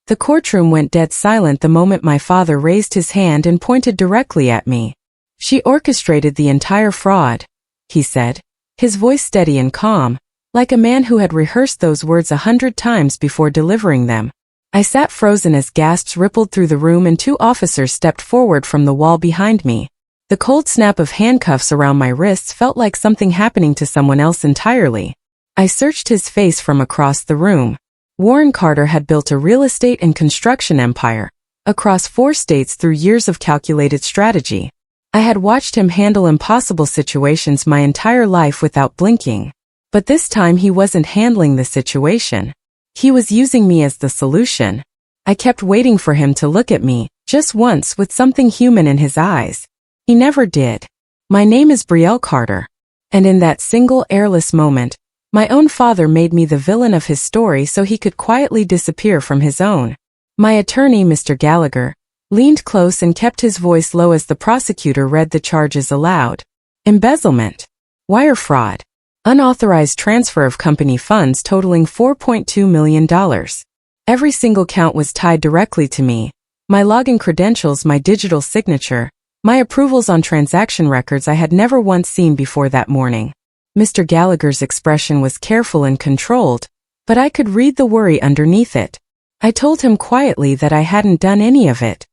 The courtroom went dead silent the moment my father raised his hand and pointed directly at me. "She orchestrated the entire fraud," he said, his voice steady and calm, like a man who had rehearsed those words 100 times before delivering them. I sat frozen as gasps rippled through the room and two officers stepped forward from the wall behind me. The cold snap of handcuffs around my wrists felt like something happening to someone else entirely. I searched his face from across the room. Warren Carter had built a real estate and construction empire, across 4 states through years of calculated strategy. I had watched him handle impossible situations my entire life without blinking. But this time he wasn't handling the situation. He was using me as the solution. I kept waiting for him to look at me, just once, with something human in his eyes. He never did. My name is Brielle Carter. And in that single airless moment, my own father made me the villain of his story so he could quietly disappear from his own. My attorney, Mr. Gallagher, leaned close and kept his voice low as the prosecutor read the charges aloud. Embezzlement, wire fraud, unauthorized transfer of company funds totaling $4.2 million. Every single count was tied directly to me. My login credentials, my digital signature, my approvals on transaction records I had never once seen before that morning. Mr. Gallagher's expression was careful and controlled, but I could read the worry underneath it. I told him quietly that I hadn't done any of it.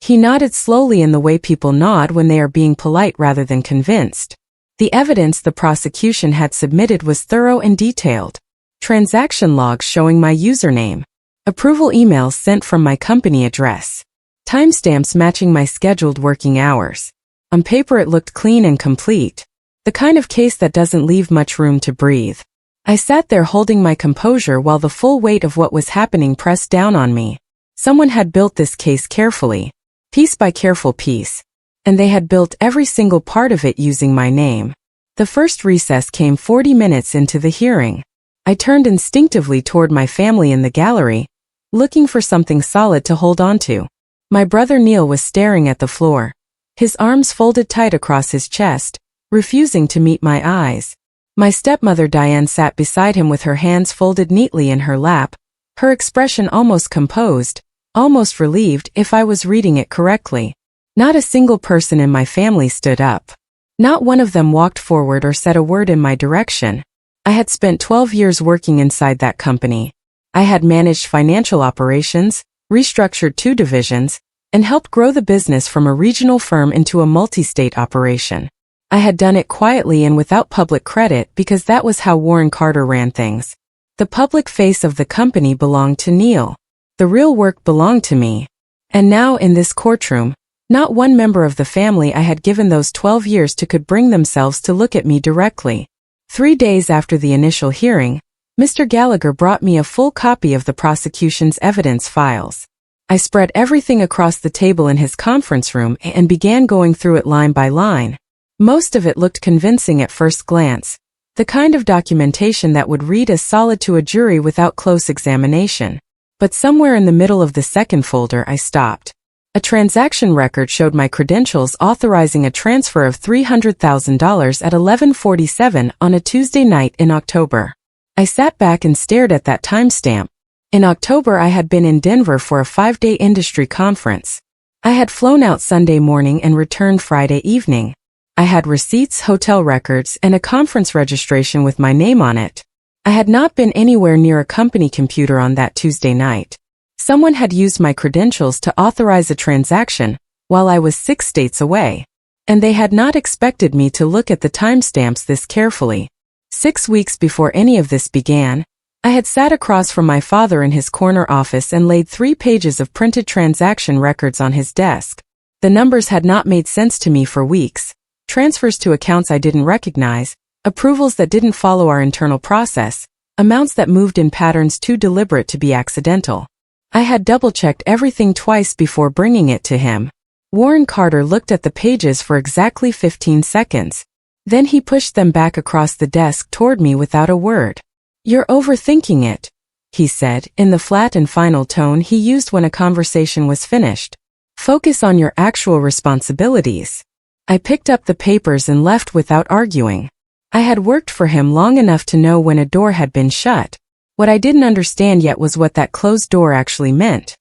He nodded slowly in the way people nod when they are being polite rather than convinced. The evidence the prosecution had submitted was thorough and detailed. Transaction logs showing my username. Approval emails sent from my company address. Timestamps matching my scheduled working hours. On paper it looked clean and complete. The kind of case that doesn't leave much room to breathe. I sat there holding my composure while the full weight of what was happening pressed down on me. Someone had built this case carefully, piece by careful piece, and they had built every single part of it using my name. The first recess came 40 minutes into the hearing. I turned instinctively toward my family in the gallery, looking for something solid to hold on to. My brother Neil was staring at the floor, his arms folded tight across his chest, refusing to meet my eyes. My stepmother Diane sat beside him with her hands folded neatly in her lap, her expression almost composed, almost relieved if I was reading it correctly. Not a single person in my family stood up. Not one of them walked forward or said a word in my direction. I had spent 12 years working inside that company. I had managed financial operations, restructured 2 divisions, and helped grow the business from a regional firm into a multi-state operation. I had done it quietly and without public credit because that was how Warren Carter ran things. The public face of the company belonged to Neil. The real work belonged to me. And now in this courtroom, not one member of the family I had given those 12 years to could bring themselves to look at me directly. 3 days after the initial hearing, Mr. Gallagher brought me a full copy of the prosecution's evidence files. I spread everything across the table in his conference room and began going through it line by line. Most of it looked convincing at first glance, the kind of documentation that would read as solid to a jury without close examination. But somewhere in the middle of the second folder I stopped. A transaction record showed my credentials authorizing a transfer of $300,000 at 11:47 on a Tuesday night in October. I sat back and stared at that timestamp. In October I had been in Denver for a 5-day industry conference. I had flown out Sunday morning and returned Friday evening. I had receipts, hotel records, and a conference registration with my name on it. I had not been anywhere near a company computer on that Tuesday night. Someone had used my credentials to authorize a transaction while I was 6 states away. And they had not expected me to look at the timestamps this carefully. 6 weeks before any of this began, I had sat across from my father in his corner office and laid 3 pages of printed transaction records on his desk. The numbers had not made sense to me for weeks. Transfers to accounts I didn't recognize, approvals that didn't follow our internal process, amounts that moved in patterns too deliberate to be accidental. I had double-checked everything twice before bringing it to him. Warren Carter looked at the pages for exactly 15 seconds. Then he pushed them back across the desk toward me without a word. "You're overthinking it," he said, in the flat and final tone he used when a conversation was finished. "Focus on your actual responsibilities." I picked up the papers and left without arguing. I had worked for him long enough to know when a door had been shut. What I didn't understand yet was what that closed door actually meant.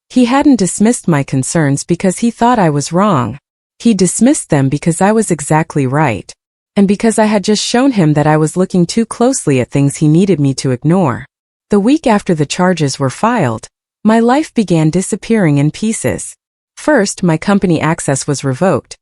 He hadn't dismissed my concerns because he thought I was wrong. He dismissed them because I was exactly right. And because I had just shown him that I was looking too closely at things he needed me to ignore. The week after the charges were filed, my life began disappearing in pieces. First, my company access was revoked.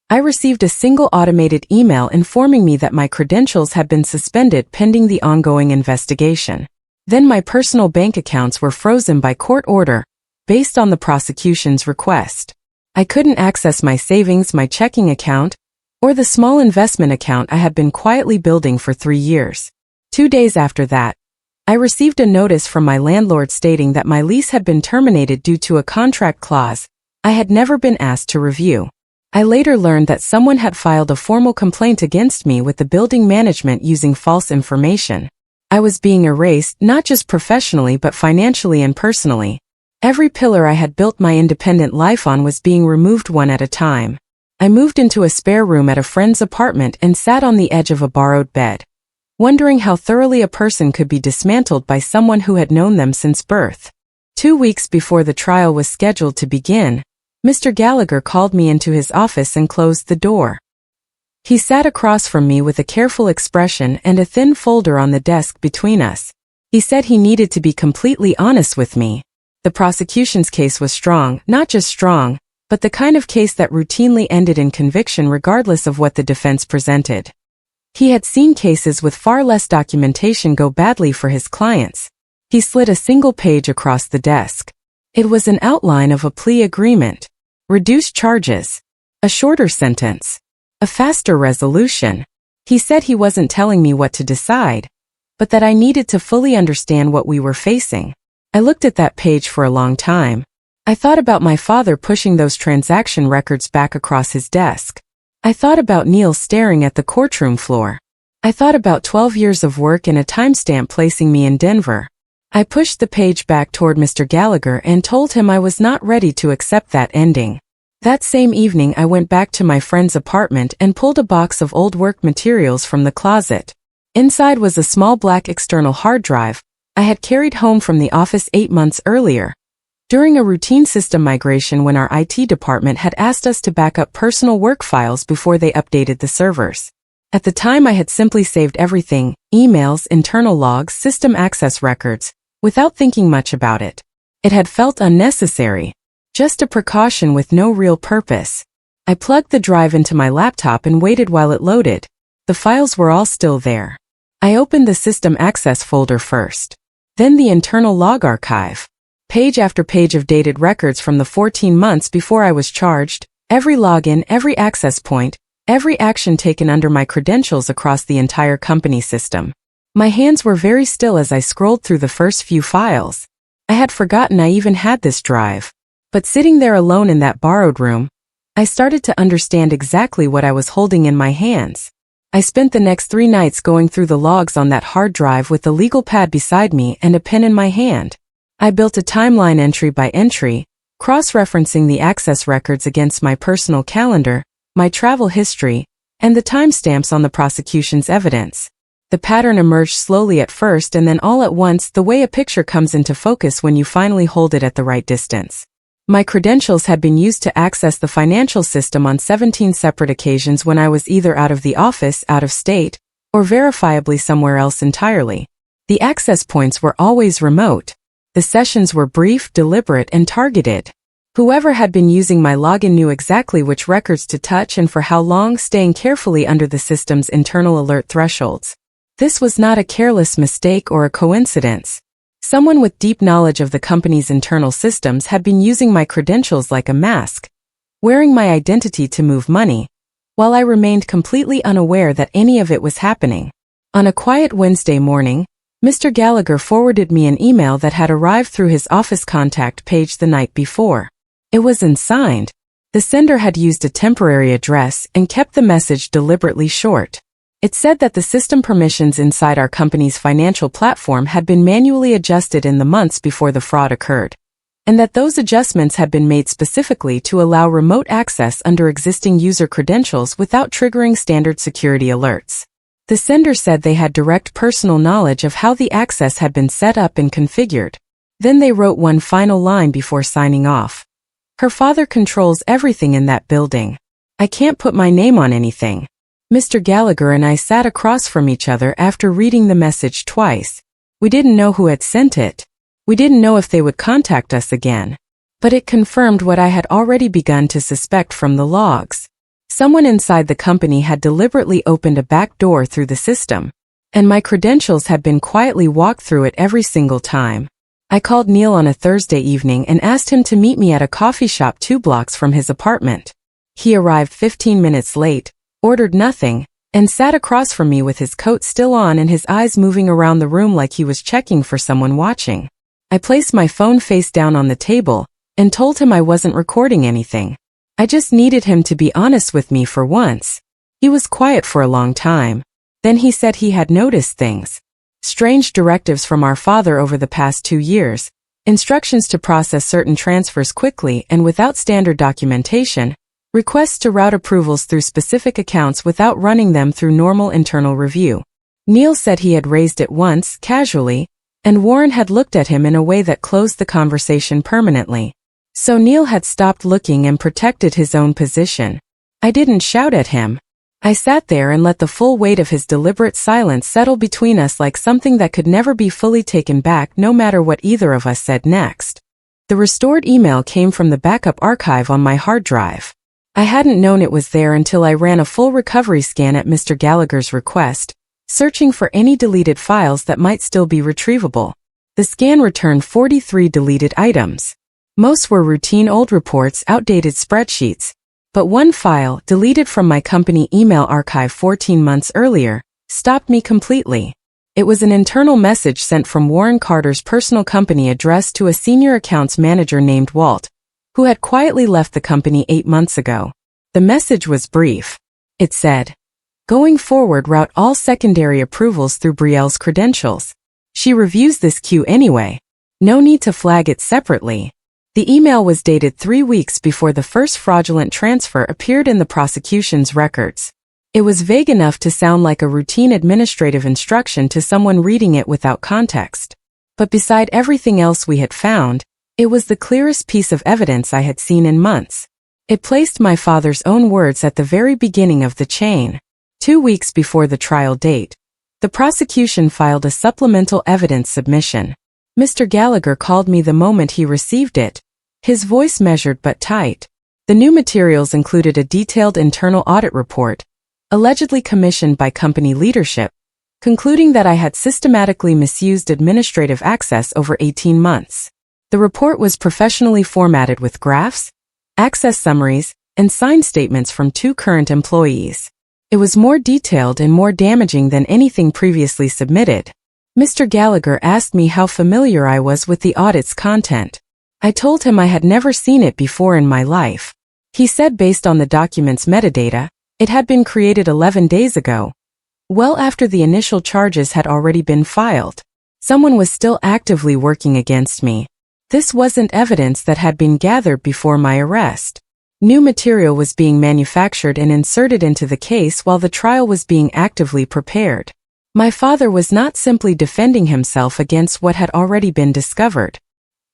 I received a single automated email informing me that my credentials had been suspended pending the ongoing investigation. Then my personal bank accounts were frozen by court order, based on the prosecution's request. I couldn't access my savings, my checking account, or the small investment account I had been quietly building for 3 years. 2 days after that, I received a notice from my landlord stating that my lease had been terminated due to a contract clause I had never been asked to review. I later learned that someone had filed a formal complaint against me with the building management using false information. I was being erased not just professionally but financially and personally. Every pillar I had built my independent life on was being removed one at a time. I moved into a spare room at a friend's apartment and sat on the edge of a borrowed bed, wondering how thoroughly a person could be dismantled by someone who had known them since birth. 2 weeks before the trial was scheduled to begin, Mr. Gallagher called me into his office and closed the door. He sat across from me with a careful expression and a thin folder on the desk between us. He said he needed to be completely honest with me. The prosecution's case was strong, not just strong, but the kind of case that routinely ended in conviction regardless of what the defense presented. He had seen cases with far less documentation go badly for his clients. He slid a single page across the desk. It was an outline of a plea agreement. Reduced charges. A shorter sentence. A faster resolution. He said he wasn't telling me what to decide, but that I needed to fully understand what we were facing. I looked at that page for a long time. I thought about my father pushing those transaction records back across his desk. I thought about Neil staring at the courtroom floor. I thought about 12 years of work and a timestamp placing me in Denver. I pushed the page back toward Mr. Gallagher and told him I was not ready to accept that ending. That same evening I went back to my friend's apartment and pulled a box of old work materials from the closet. Inside was a small black external hard drive I had carried home from the office 8 months earlier, during a routine system migration when our IT department had asked us to back up personal work files before they updated the servers. At the time I had simply saved everything, emails, internal logs, system access records, without thinking much about it. It had felt unnecessary. Just a precaution with no real purpose. I plugged the drive into my laptop and waited while it loaded. The files were all still there. I opened the system access folder first. Then the internal log archive. Page after page of dated records from the 14 months before I was charged, every login, every access point, every action taken under my credentials across the entire company system. My hands were very still as I scrolled through the first few files. I had forgotten I even had this drive. But sitting there alone in that borrowed room, I started to understand exactly what I was holding in my hands. I spent the next 3 nights going through the logs on that hard drive with the legal pad beside me and a pen in my hand. I built a timeline entry by entry, cross-referencing the access records against my personal calendar, my travel history, and the timestamps on the prosecution's evidence. The pattern emerged slowly at first and then all at once, the way a picture comes into focus when you finally hold it at the right distance. My credentials had been used to access the financial system on 17 separate occasions when I was either out of the office, out of state, or verifiably somewhere else entirely. The access points were always remote. The sessions were brief, deliberate, and targeted. Whoever had been using my login knew exactly which records to touch and for how long, staying carefully under the system's internal alert thresholds. This was not a careless mistake or a coincidence. Someone with deep knowledge of the company's internal systems had been using my credentials like a mask, wearing my identity to move money, while I remained completely unaware that any of it was happening. On a quiet Wednesday morning, Mr. Gallagher forwarded me an email that had arrived through his office contact page the night before. It was unsigned. The sender had used a temporary address and kept the message deliberately short. It said that the system permissions inside our company's financial platform had been manually adjusted in the months before the fraud occurred, and that those adjustments had been made specifically to allow remote access under existing user credentials without triggering standard security alerts. The sender said they had direct personal knowledge of how the access had been set up and configured. Then they wrote one final line before signing off. Her father controls everything in that building. I can't put my name on anything. Mr. Gallagher and I sat across from each other after reading the message twice. We didn't know who had sent it. We didn't know if they would contact us again. But it confirmed what I had already begun to suspect from the logs. Someone inside the company had deliberately opened a back door through the system, and my credentials had been quietly walked through it every single time. I called Neil on a Thursday evening and asked him to meet me at a coffee shop 2 blocks from his apartment. He arrived 15 minutes late, ordered nothing, and sat across from me with his coat still on and his eyes moving around the room like he was checking for someone watching. I placed my phone face down on the table and told him I wasn't recording anything. I just needed him to be honest with me for once. He was quiet for a long time. Then he said he had noticed things. Strange directives from our father over the past 2 years, instructions to process certain transfers quickly and without standard documentation, requests to route approvals through specific accounts without running them through normal internal review. Neil said he had raised it once, casually, and Warren had looked at him in a way that closed the conversation permanently. So Neil had stopped looking and protected his own position. I didn't shout at him. I sat there and let the full weight of his deliberate silence settle between us like something that could never be fully taken back no matter what either of us said next. The restored email came from the backup archive on my hard drive. I hadn't known it was there until I ran a full recovery scan at Mr. Gallagher's request, searching for any deleted files that might still be retrievable. The scan returned 43 deleted items. Most were routine old reports, outdated spreadsheets, but one file, deleted from my company email archive 14 months earlier, stopped me completely. It was an internal message sent from Warren Carter's personal company addressed to a senior accounts manager named Walt, who had quietly left the company 8 months ago. The message was brief. It said, "Going forward, route all secondary approvals through Brielle's credentials. She reviews this queue anyway. No need to flag it separately." The email was dated 3 weeks before the first fraudulent transfer appeared in the prosecution's records. It was vague enough to sound like a routine administrative instruction to someone reading it without context. But beside everything else we had found, it was the clearest piece of evidence I had seen in months. It placed my father's own words at the very beginning of the chain. 2 weeks before the trial date, the prosecution filed a supplemental evidence submission. Mr. Gallagher called me the moment he received it, his voice measured but tight. The new materials included a detailed internal audit report, allegedly commissioned by company leadership, concluding that I had systematically misused administrative access over 18 months. The report was professionally formatted with graphs, access summaries, and signed statements from 2 current employees. It was more detailed and more damaging than anything previously submitted. Mr. Gallagher asked me how familiar I was with the audit's content. I told him I had never seen it before in my life. He said based on the document's metadata, it had been created 11 days ago, well after the initial charges had already been filed. Someone was still actively working against me. This wasn't evidence that had been gathered before my arrest. New material was being manufactured and inserted into the case while the trial was being actively prepared. My father was not simply defending himself against what had already been discovered.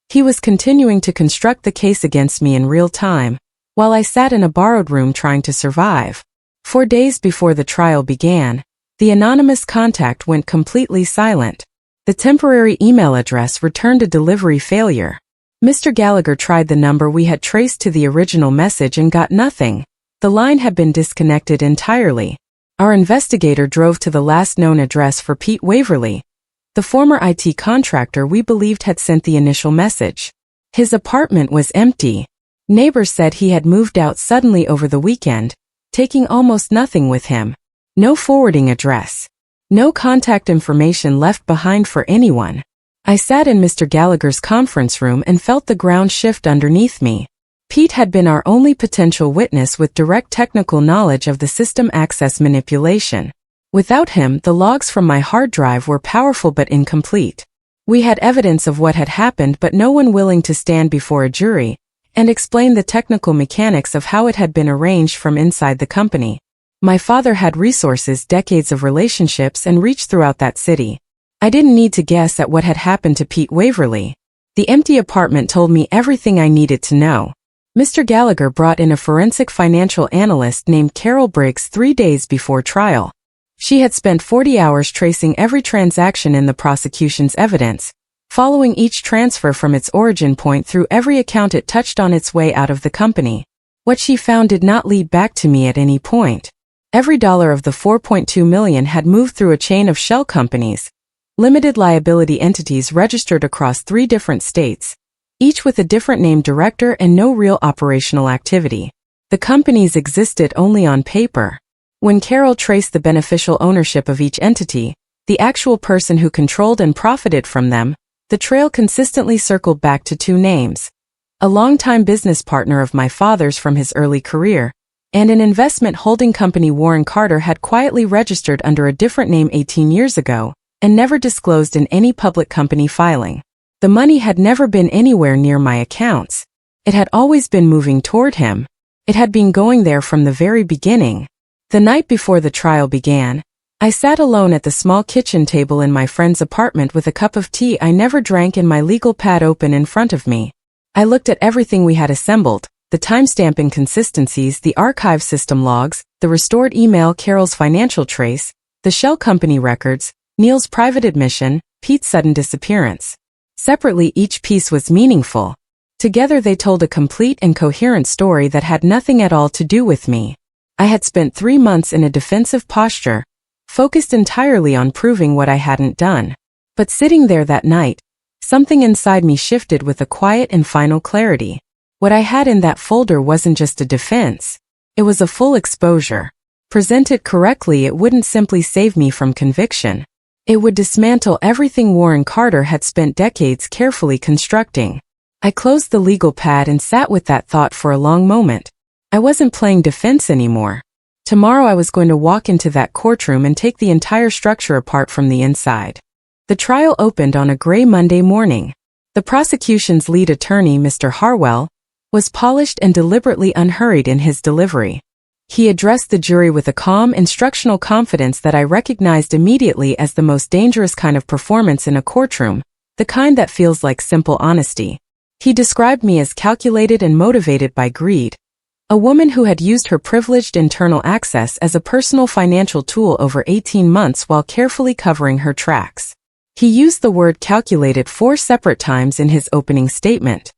He was continuing to construct the case against me in real time, while I sat in a borrowed room trying to survive. 4 days before the trial began, the anonymous contact went completely silent. The temporary email address returned a delivery failure. Mr. Gallagher tried the number we had traced to the original message and got nothing. The line had been disconnected entirely. Our investigator drove to the last known address for Pete Waverly, the former IT contractor we believed had sent the initial message. His apartment was empty. Neighbors said he had moved out suddenly over the weekend, taking almost nothing with him. No forwarding address. No contact information left behind for anyone. I sat in Mr. Gallagher's conference room and felt the ground shift underneath me. Pete had been our only potential witness with direct technical knowledge of the system access manipulation. Without him, the logs from my hard drive were powerful but incomplete. We had evidence of what had happened but no one willing to stand before a jury and explain the technical mechanics of how it had been arranged from inside the company. My father had resources, decades of relationships, and reach throughout that city. I didn't need to guess at what had happened to Pete Waverly. The empty apartment told me everything I needed to know. Mr. Gallagher brought in a forensic financial analyst named Carol Briggs 3 days before trial. She had spent 40 hours tracing every transaction in the prosecution's evidence, following each transfer from its origin point through every account it touched on its way out of the company. What she found did not lead back to me at any point. Every dollar of the $4.2 million had moved through a chain of shell companies, limited liability entities registered across 3 different states, each with a different named director and no real operational activity. The companies existed only on paper. When Carol traced the beneficial ownership of each entity, the actual person who controlled and profited from them, the trail consistently circled back to 2 names: a longtime business partner of my father's from his early career, and an investment holding company Warren Carter had quietly registered under a different name 18 years ago, and never disclosed in any public company filing. The money had never been anywhere near my accounts. It had always been moving toward him. It had been going there from the very beginning. The night before the trial began, I sat alone at the small kitchen table in my friend's apartment with a cup of tea I never drank and my legal pad open in front of me. I looked at everything we had assembled: the timestamp inconsistencies, the archive system logs, the restored email, Carol's financial trace, the shell company records, Neil's private admission, Pete's sudden disappearance. Separately, each piece was meaningful. Together they told a complete and coherent story that had nothing at all to do with me. I had spent 3 months in a defensive posture, focused entirely on proving what I hadn't done. But sitting there that night, something inside me shifted with a quiet and final clarity. What I had in that folder wasn't just a defense. It was a full exposure. Presented correctly, it wouldn't simply save me from conviction. It would dismantle everything Warren Carter had spent decades carefully constructing. I closed the legal pad and sat with that thought for a long moment. I wasn't playing defense anymore. Tomorrow I was going to walk into that courtroom and take the entire structure apart from the inside. The trial opened on a gray Monday morning. The prosecution's lead attorney, Mr. Harwell, was polished and deliberately unhurried in his delivery. He addressed the jury with a calm, instructional confidence that I recognized immediately as the most dangerous kind of performance in a courtroom, the kind that feels like simple honesty. He described me as calculated and motivated by greed, a woman who had used her privileged internal access as a personal financial tool over 18 months while carefully covering her tracks. He used the word calculated 4 separate times in his opening statement.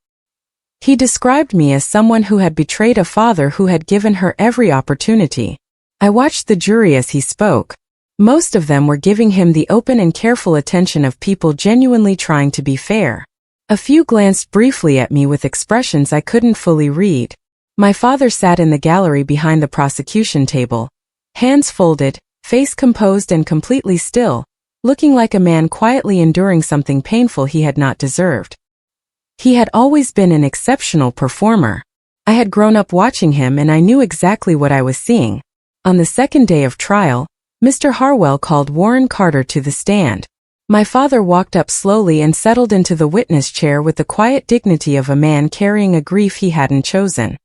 He described me as someone who had betrayed a father who had given her every opportunity. I watched the jury as he spoke. Most of them were giving him the open and careful attention of people genuinely trying to be fair. A few glanced briefly at me with expressions I couldn't fully read. My father sat in the gallery behind the prosecution table, hands folded, face composed and completely still, looking like a man quietly enduring something painful he had not deserved. He had always been an exceptional performer. I had grown up watching him and I knew exactly what I was seeing. On the second day of trial, Mr. Harwell called Warren Carter to the stand. My father walked up slowly and settled into the witness chair with the quiet dignity of a man carrying a grief he hadn't chosen.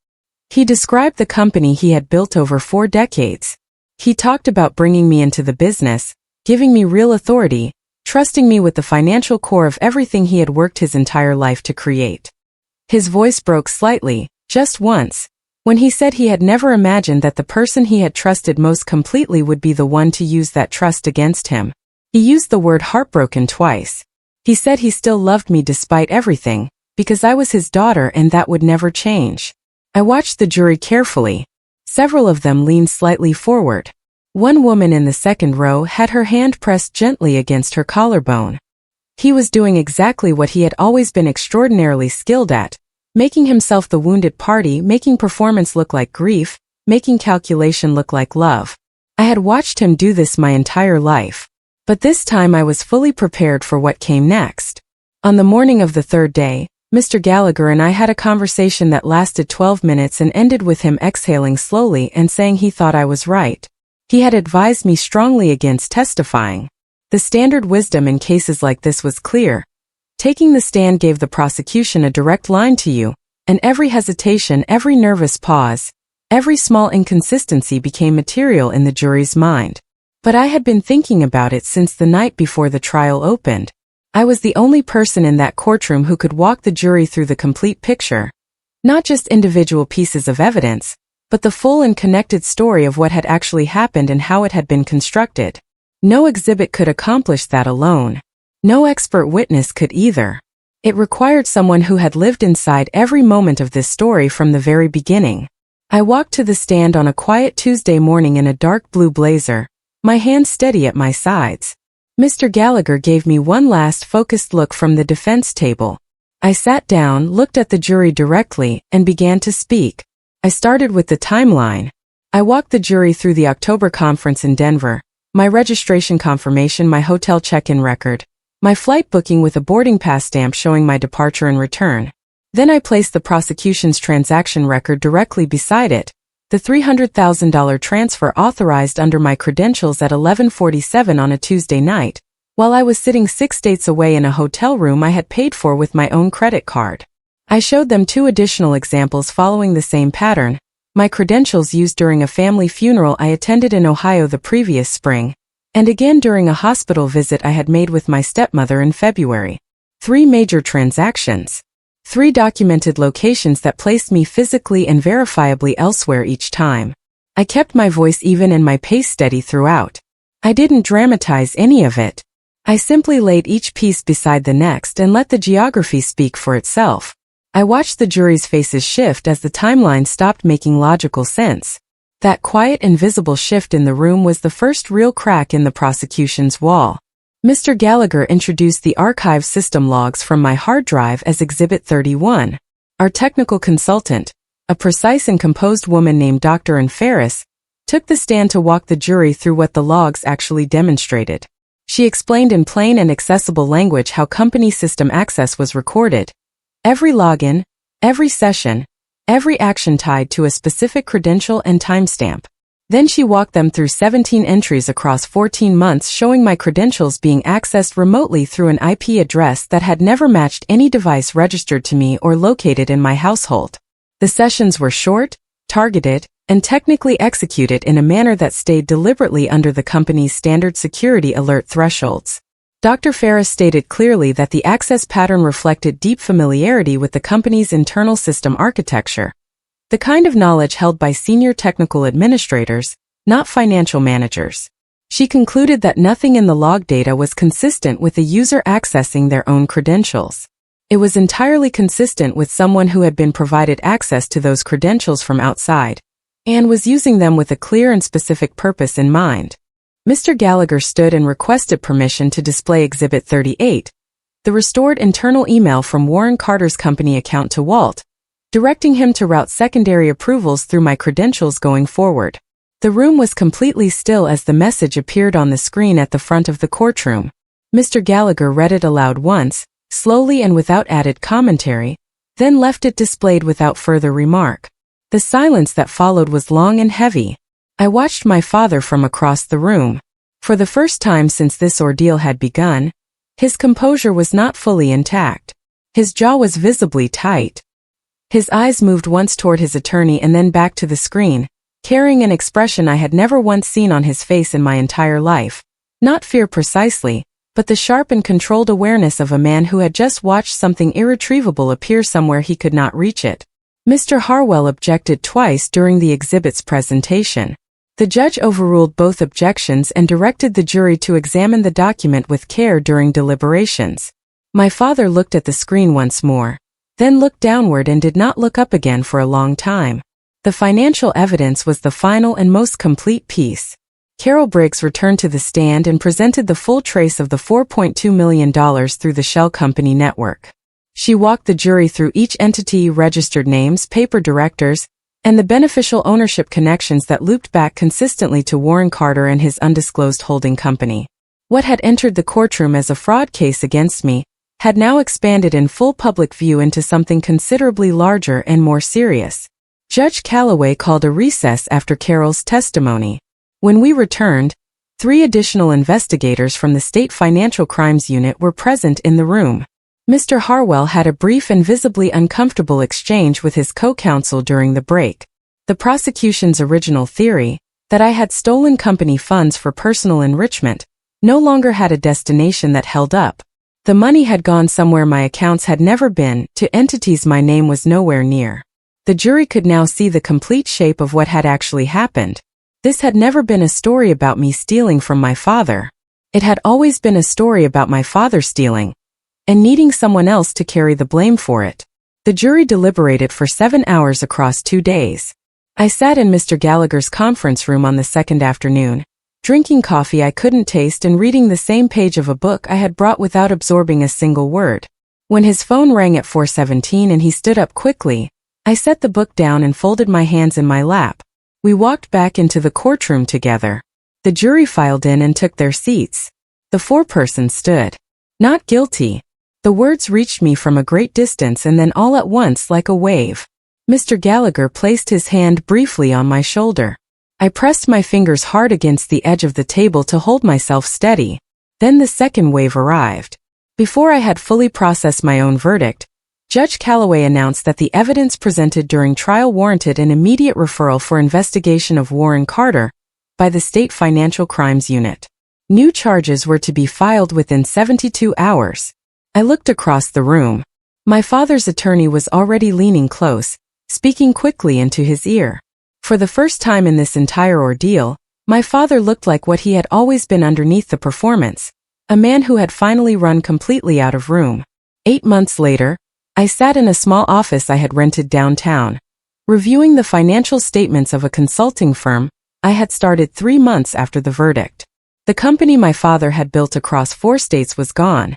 He described the company he had built over 4 decades. He talked about bringing me into the business, giving me real authority, trusting me with the financial core of everything he had worked his entire life to create. His voice broke slightly, just once, when he said he had never imagined that the person he had trusted most completely would be the one to use that trust against him. He used the word heartbroken twice. He said he still loved me despite everything, because I was his daughter and that would never change. I watched the jury carefully. Several of them leaned slightly forward. One woman in the second row had her hand pressed gently against her collarbone. He was doing exactly what he had always been extraordinarily skilled at, making himself the wounded party, making performance look like grief, making calculation look like love. I had watched him do this my entire life. But this time I was fully prepared for what came next. On the morning of the third day, Mr. Gallagher and I had a conversation that lasted 12 minutes and ended with him exhaling slowly and saying he thought I was right. He had advised me strongly against testifying. The standard wisdom in cases like this was clear. Taking the stand gave the prosecution a direct line to you, and every hesitation, every nervous pause, Every small inconsistency became material in the jury's mind. But I had been thinking about it since the night before the trial opened. I was the only person in that courtroom who could walk the jury through the complete picture. Not just individual pieces of evidence, but the full and connected story of what had actually happened and how it had been constructed. No exhibit could accomplish that alone. No expert witness could either. It required someone who had lived inside every moment of this story from the very beginning. I walked to the stand on a quiet Tuesday morning in a dark blue blazer, my hands steady at my sides. Mr. Gallagher gave me one last focused look from the defense table. I sat down, looked at the jury directly, and began to speak. I started with the timeline. I walked the jury through the October conference in Denver, my registration confirmation, my hotel check-in record, my flight booking with a boarding pass stamp showing my departure and return. Then I placed the prosecution's transaction record directly beside it, the $300,000 transfer authorized under my credentials at 11:47 on a Tuesday night, while I was sitting 6 states away in a hotel room I had paid for with my own credit card. I showed them 2 additional examples following the same pattern, my credentials used during a family funeral I attended in Ohio the previous spring, and again during a hospital visit I had made with my stepmother in February. 3 major transactions. 3 documented locations that placed me physically and verifiably elsewhere each time. I kept my voice even and my pace steady throughout. I didn't dramatize any of it. I simply laid each piece beside the next and let the geography speak for itself. I watched the jury's faces shift as the timeline stopped making logical sense. That quiet and visible shift in the room was the first real crack in the prosecution's wall. Mr. Gallagher introduced the archive system logs from my hard drive as Exhibit 31. Our technical consultant, a precise and composed woman named Dr. Ann Ferris, took the stand to walk the jury through what the logs actually demonstrated. She explained in plain and accessible language how company system access was recorded. Every login, every session, every action tied to a specific credential and timestamp. Then she walked them through 17 entries across 14 months showing my credentials being accessed remotely through an IP address that had never matched any device registered to me or located in my household. The sessions were short, targeted, and technically executed in a manner that stayed deliberately under the company's standard security alert thresholds. Dr. Ferris stated clearly that the access pattern reflected deep familiarity with the company's internal system architecture. The kind of knowledge held by senior technical administrators, not financial managers. She concluded that nothing in the log data was consistent with the user accessing their own credentials. It was entirely consistent with someone who had been provided access to those credentials from outside, and was using them with a clear and specific purpose in mind. Mr. Gallagher stood and requested permission to display Exhibit 38, the restored internal email from Warren Carter's company account to Walt, directing him to route secondary approvals through my credentials going forward. The room was completely still as the message appeared on the screen at the front of the courtroom. Mr. Gallagher read it aloud once, slowly and without added commentary, then left it displayed without further remark. The silence that followed was long and heavy. I watched my father from across the room. For the first time since this ordeal had begun, his composure was not fully intact. His jaw was visibly tight. His eyes moved once toward his attorney and then back to the screen, carrying an expression I had never once seen on his face in my entire life. Not fear precisely, but the sharp and controlled awareness of a man who had just watched something irretrievable appear somewhere he could not reach it. Mr. Harwell objected twice during the exhibit's presentation. The judge overruled both objections and directed the jury to examine the document with care during deliberations. My father looked at the screen once more, then looked downward and did not look up again for a long time. The financial evidence was the final and most complete piece. Carol Briggs returned to the stand and presented the full trace of the $4.2 million through the Shell Company network. She walked the jury through each entity, registered names, paper directors, and the beneficial ownership connections that looped back consistently to Warren Carter and his undisclosed holding company. What had entered the courtroom as a fraud case against me had now expanded in full public view into something considerably larger and more serious. Judge Calloway called a recess after Carol's testimony. When we returned, 3 additional investigators from the State Financial Crimes Unit were present in the room. Mr. Harwell had a brief and visibly uncomfortable exchange with his co-counsel during the break. The prosecution's original theory, that I had stolen company funds for personal enrichment, no longer had a destination that held up. The money had gone somewhere my accounts had never been, to entities my name was nowhere near. The jury could now see the complete shape of what had actually happened. This had never been a story about me stealing from my father. It had always been a story about my father stealing, and needing someone else to carry the blame for it. The jury deliberated for 7 hours across 2 days. I sat in Mr. Gallagher's conference room on the second afternoon, drinking coffee I couldn't taste and reading the same page of a book I had brought without absorbing a single word. When his phone rang at 4:17 and he stood up quickly, I set the book down and folded my hands in my lap. We walked back into the courtroom together. The jury filed in and took their seats. The foreperson stood. Not guilty. The words reached me from a great distance and then all at once like a wave. Mr. Gallagher placed his hand briefly on my shoulder. I pressed my fingers hard against the edge of the table to hold myself steady. Then the second wave arrived. Before I had fully processed my own verdict, Judge Calloway announced that the evidence presented during trial warranted an immediate referral for investigation of Warren Carter by the State Financial Crimes Unit. New charges were to be filed within 72 hours. I looked across the room. My father's attorney was already leaning close, speaking quickly into his ear. For the first time in this entire ordeal, my father looked like what he had always been underneath the performance, a man who had finally run completely out of room. 8 months later, I sat in a small office I had rented downtown, reviewing the financial statements of a consulting firm I had started 3 months after the verdict. The company my father had built across 4 states was gone,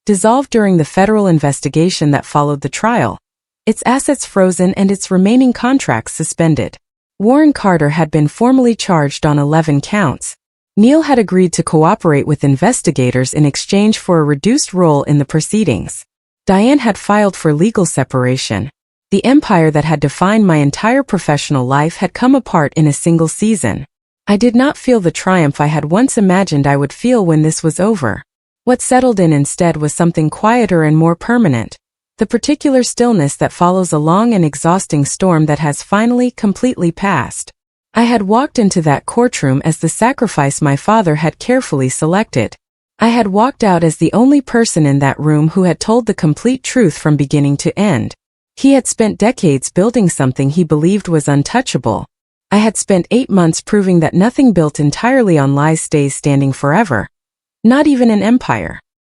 dissolved during the federal investigation that followed the trial, its assets frozen and its remaining contracts suspended. Warren Carter had been formally charged on 11 counts. Neil had agreed to cooperate with investigators in exchange for a reduced role in the proceedings. Diane had filed for legal separation. The empire that had defined my entire professional life had come apart in a single season. I did not feel the triumph I had once imagined I would feel when this was over. What settled in instead was something quieter and more permanent. The particular stillness that follows a long and exhausting storm that has finally completely passed. I had walked into that courtroom as the sacrifice my father had carefully selected. I had walked out as the only person in that room who had told the complete truth from beginning to end. He had spent decades building something he believed was untouchable. I had spent 8 months proving that nothing built entirely on lies stays standing forever. Not even an empire.